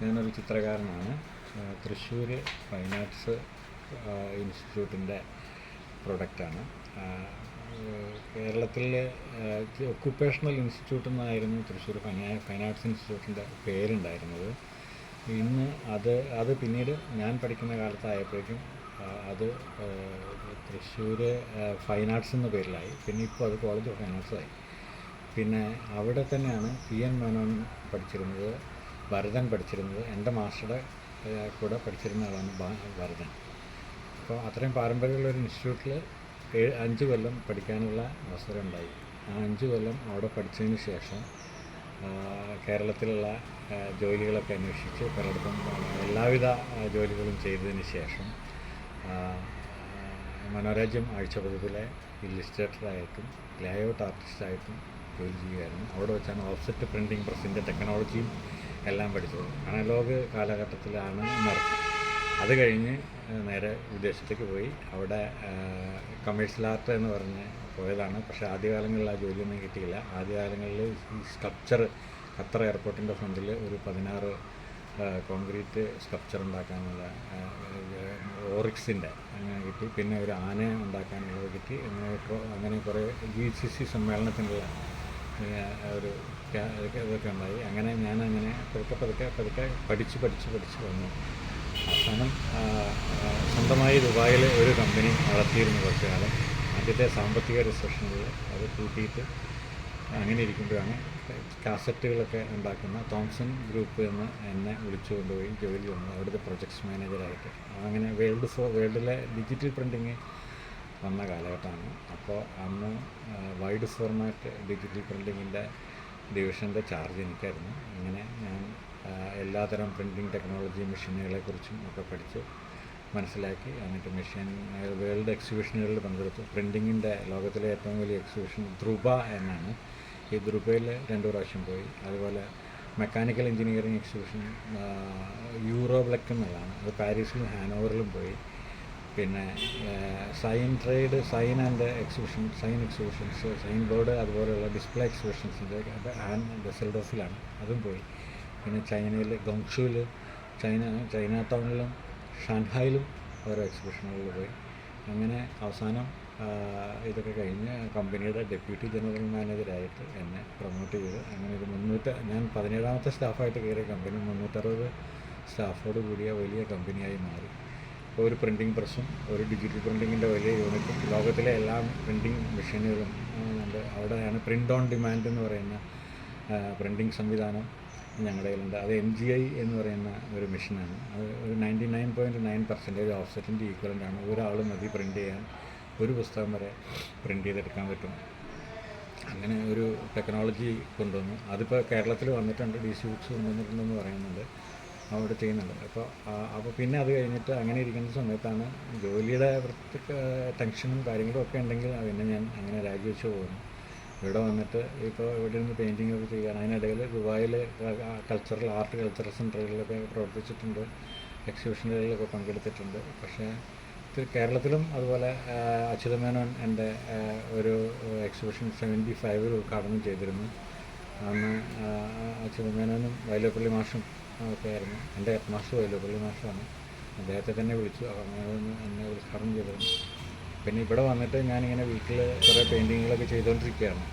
ഞാനൊരു ചിത്രകാരനാണ്. Thrissur fine arts ഇൻസ്റ്റിറ്റ്യൂട്ടിൻ്റെ പ്രൊഡക്റ്റാണ്. കേരളത്തിൽ ഒക്കുപ്പേഷണൽ ഇൻസ്റ്റിറ്റ്യൂട്ട് എന്നായിരുന്നു തൃശ്ശൂർ ഫൈൻ ആർട്സ് ഇൻസ്റ്റിറ്റ്യൂട്ടിൻ്റെ പേരുണ്ടായിരുന്നത്. ഇന്ന് അത് പിന്നീട് ഞാൻ പഠിക്കുന്ന കാലത്തായപ്പോഴേക്കും അത് തൃശ്ശൂർ ഫൈൻ ആർട്സ് എന്ന പേരിലായി. പിന്നെ ഇപ്പോൾ അത് കോളേജ് ഓഫ് ഫൈൻ ആർട്സായി. പിന്നെ അവിടെ തന്നെയാണ് PN മേനോൻ പഠിച്ചിരുന്നത്, ഭരതൻ പഠിച്ചിരുന്നത്. എൻ്റെ മാസ്റ്ററുടെ കൂടെ പഠിച്ചിരുന്ന ആളാണ് ഭരതൻ. അപ്പോൾ അത്രയും പാരമ്പര്യമുള്ളൊരു ഇൻസ്റ്റിറ്റ്യൂട്ടിൽ 5 കൊല്ലം പഠിക്കാനുള്ള അവസരം ഉണ്ടായി. ആ 5 കൊല്ലം അവിടെ പഠിച്ചതിന് ശേഷം കേരളത്തിലുള്ള ജോലികളൊക്കെ അന്വേഷിച്ച് പലയിടത്തും എല്ലാവിധ ജോലികളും ചെയ്തതിന് ശേഷം മനോരാജ്യം ആഴ്ചപതിപ്പിലെ ഇല്ലിസ്ട്രേറ്ററായിട്ടും ലേഔട്ട് ആർട്ടിസ്റ്റായിട്ടും ജോലി ചെയ്യുമായിരുന്നു. അവിടെ വെച്ചാണ് ഓഫ്സെറ്റ് പ്രിൻറ്റിങ് പ്രസ്സിൻ്റെ ടെക്നോളജിയും എല്ലാം പഠിച്ചത്. അനലോഗ് കാലഘട്ടത്തിലാണ് നടത്തി. അത് കഴിഞ്ഞ് നേരെ വിദേശത്തേക്ക് പോയി. അവിടെ കമേഴ്ഷ്യൽ ആർട്ട് എന്ന് പറഞ്ഞ് പോയതാണ്. പക്ഷേ ആദ്യകാലങ്ങളിൽ ആ ജോലിയൊന്നും കിട്ടിയില്ല. ആദ്യകാലങ്ങളിൽ ഈ സ്കൾപ്ചർ ഖത്തർ എയർപോർട്ടിൻ്റെ ഫ്രണ്ടിൽ ഒരു 16 കോൺക്രീറ്റ് സ്കൾപ്ചർ ഉണ്ടാക്കാനുള്ള ഓറിക്സിൻ്റെ അങ്ങനെ കിട്ടി. പിന്നെ ഒരു ആനയെ ഉണ്ടാക്കാനുള്ളത് കിട്ടി. അങ്ങനെ കുറേ GCC സമ്മേളനത്തിനുള്ള ഒരു ഇതൊക്കെ ഉണ്ടായി. അങ്ങനെ ഞാനങ്ങനെ പതുക്കെ പഠിച്ച് വന്നു. അവസാനം സ്വന്തമായി ദുബായിൽ ഒരു കമ്പനി നടത്തിയിരുന്നു കുറച്ചു കാലം. ആദ്യത്തെ സാമ്പത്തിക റിസപ്ഷനിൽ അത് കൂട്ടിയിട്ട് അങ്ങനെ ഇരിക്കുമ്പോഴാണ് കാസറ്റുകളൊക്കെ ഉണ്ടാക്കുന്ന തോംസൺ ഗ്രൂപ്പ് എന്ന് എന്നെ വിളിച്ചു കൊണ്ടുപോയി ജോലി വന്നു അവിടുത്തെ പ്രൊജക്ട്സ് മാനേജറായിട്ട്. അങ്ങനെ വേൾഡിലെ ഡിജിറ്റൽ പ്രിൻറ്റിങ് വന്ന കാലഘട്ടമാണ്. അപ്പോൾ അന്ന് വൈഡ് ഫോർമാറ്റ് ഡിജിറ്റൽ പ്രിൻറ്റിങ്ങിൻ്റെ ഡിവിഷൻ്റെ ചാർജ് എനിക്കായിരുന്നു. അങ്ങനെ ഞാൻ എല്ലാതരം പ്രിൻറ്റിങ് ടെക്നോളജി മെഷീനുകളെക്കുറിച്ചും ഒക്കെ പഠിച്ച് മനസ്സിലാക്കി. എന്നിട്ട് വേൾഡ് എക്സിബിഷനുകളിൽ പങ്കെടുത്തു. പ്രിൻറ്റിങ്ങിൻ്റെ ലോകത്തിലെ ഏറ്റവും വലിയ എക്സിബിഷൻ ധ്രുവ എന്നാണ്. ഈ ധ്രുവയിൽ 2 പ്രാവശ്യം പോയി. അതുപോലെ മെക്കാനിക്കൽ എഞ്ചിനീയറിംഗ് എക്സിബിഷൻ യൂറോബ്ലെക്ക് എന്നുള്ളതാണ്. അത് പാരീസിലും ഹാനോവറിലും പോയി. പിന്നെ സൈൻ എക്സിബിഷൻസ്, സൈൻ ബോർഡ് അതുപോലെയുള്ള ഡിസ്പ്ലേ എക്സിബിഷൻസിൻ്റെ ഡെസൽഡോഫിലാണ്, അതും പോയി. പിന്നെ ചൈനയിൽ ഗോങ്ഷുവിൽ, ചൈന ടൗണിലും ഷാൻഹായിലും ഓരോ എക്സിബിഷനുകളിൽ പോയി. അങ്ങനെ അവസാനം ഇതൊക്കെ കഴിഞ്ഞ് കമ്പനിയുടെ ഡെപ്യൂട്ടി ജനറൽ മാനേജറായിട്ട് എന്നെ പ്രൊമോട്ട് ചെയ്ത് അങ്ങനെ ഞാൻ 17ാമത്തെ സ്റ്റാഫായിട്ട് കയറിയ കമ്പനി 360 സ്റ്റാഫോട് കൂടിയ വലിയ കമ്പനിയായി മാറി. ഇപ്പോൾ ഒരു പ്രിൻറ്റിങ് പ്രസ്സും ഒരു ഡിജിറ്റൽ പ്രിൻറ്റിങ്ങിൻ്റെ വലിയ യൂണിറ്റും ലോകത്തിലെ എല്ലാ പ്രിൻറ്റിങ് മെഷീനുകളും ഉണ്ട്. അവിടെയാണ് പ്രിൻ്റ് ഓൺ ഡിമാൻഡ് എന്ന് പറയുന്ന പ്രിൻറ്റിങ് സംവിധാനം ഞങ്ങളുടെ കയ്യിലുണ്ട്. അത് MGI എന്ന് പറയുന്ന ഒരു മെഷീനാണ്. അത് ഒരു 99.9% ഓഫ്സെറ്റിൻ്റെ ഈക്വലൻ്റാണ്. ഒരാൾ മതി പ്രിൻ്റ് ചെയ്യാൻ. ഒരു പുസ്തകം വരെ പ്രിൻ്റ് ചെയ്തെടുക്കാൻ പറ്റും. അങ്ങനെ ഒരു ടെക്നോളജി കൊണ്ടുവന്നു. അതിപ്പോൾ കേരളത്തിൽ വന്നിട്ടുണ്ട്. DC ബുക്സ് കൊണ്ടുവന്നിട്ടുണ്ടെന്ന് പറയുന്നുണ്ട്, അവിടെ ചെയ്യുന്നുണ്ട്. അപ്പോൾ പിന്നെ അത് കഴിഞ്ഞിട്ട് അങ്ങനെ ഇരിക്കുന്ന സമയത്താണ് ജോലിയുടെ ടെൻഷനും കാര്യങ്ങളും ഒക്കെ ഉണ്ടെങ്കിൽ പിന്നെ ഞാൻ അങ്ങനെ രാജിവെച്ച് പോകുന്നു. ഇവിടെ വന്നിട്ട് ഇപ്പോൾ ഇവിടെ നിന്ന് പെയിൻറ്റിംഗ് ഒക്കെ ചെയ്യുകയാണ്. അതിനിടയിൽ ദുബായിൽ ആർട്ട് കൾച്ചറൽ സെൻറ്ററുകളിലൊക്കെ പ്രവർത്തിച്ചിട്ടുണ്ട്, എക്സിബിഷനുകളിലൊക്കെ പങ്കെടുത്തിട്ടുണ്ട്. പക്ഷേ കേരളത്തിലും അതുപോലെ അച്യുതമേനോൻ എൻ്റെ ഒരു എക്സിബിഷൻ 75 ഉദ്ഘാടനം ചെയ്തിരുന്നു. അന്ന് അച്യുതമേനോനും വൈലോപ്പള്ളി മാഷും ഒക്കെ ആയിരുന്നു. എൻ്റെ ഹെഡ് മാസ്റ്റർ വൈലോപ്പള്ളി മാഷാണ്. അദ്ദേഹത്തെ തന്നെ വിളിച്ചു, അങ്ങനെ എന്നെ ഉദ്ഘാടനം ചെയ്തിരുന്നു. പിന്നെ ഇവിടെ വന്നിട്ട് ഞാനിങ്ങനെ വീട്ടിൽ കുറേ പെയിൻറ്റിങ്ങുകളൊക്കെ ചെയ്തുകൊണ്ടിരിക്കുകയാണ്.